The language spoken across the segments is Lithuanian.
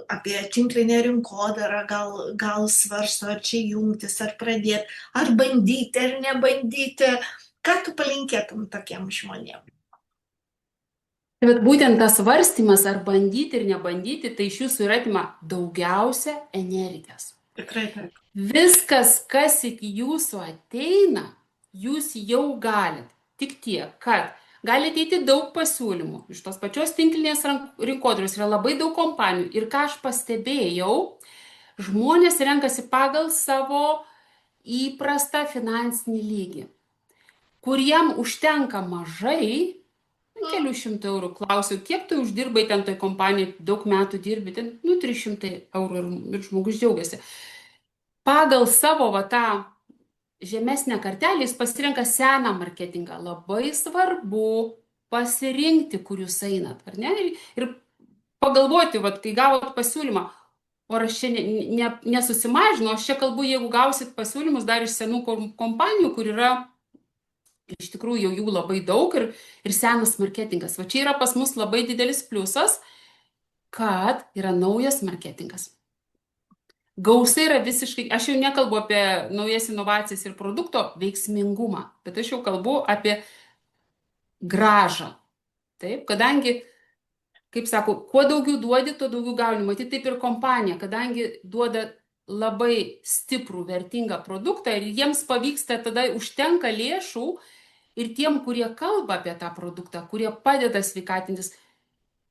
apie tinklinę rinkodarą, gal svarsto, ar čia jungtis, ar pradėti, ar bandyti, ar nebandyti. Ką tu palinkėtum tokiem žmonėm? Bet būtent tas svarstymas, ar bandyti ir nebandyti, tai iš jūsų ir atima daugiausia energijos. Tikrai taip. Viskas, kas iki jūsų ateina, jūs jau galit. Tik tiek, kad gali ateiti daug pasiūlymų. Iš tos pačios tinklinės rinkodaros yra labai daug kompanijų. Ir ką aš pastebėjau, žmonės renkasi pagal savo įprastą finansinį lygį, kuriem užtenka mažai, kelių šimtų eurų. Klausiu, kiek tu uždirbai ten toj kompanijai, daug metų dirbi, ten, 300 eurų ir žmogus džiaugiasi. Pagal savo tą žemesnę kartelę jis pasirenka seną marketingą. Labai svarbu pasirinkti, kur jūs einat, ar ne? Ir pagalvoti, kai gavot pasiūlymą, o aš čia nesusimažinu, aš čia kalbu, jeigu gausit pasiūlymus dar iš senų kompanijų, kur yra iš tikrųjų jau jų labai daug ir senas marketingas. Va čia yra pas mus labai didelis pliusas, kad yra naujas marketingas. Gausa yra visiškai, aš jau nekalbu apie naujas inovacijas ir produkto veiksmingumą, bet aš jau kalbu apie grąžą. Taip, kadangi, kaip sako, kuo daugiau duodi, tuo daugiau gauni. Matyt, taip ir kompanija, kadangi duoda labai stiprų, vertingą produktą ir jiems pavyksta, tada užtenka lėšų ir tiem, kurie kalba apie tą produktą, kurie padeda sveikatintis,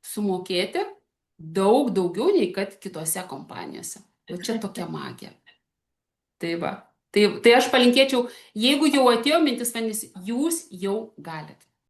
sumokėti daug daugiau nei kad kitose kompanijose. O čia tokia magija. Tai va. Tai aš palinkėčiau, jeigu jau atėjo mintis, vadinasi, jūs jau galit.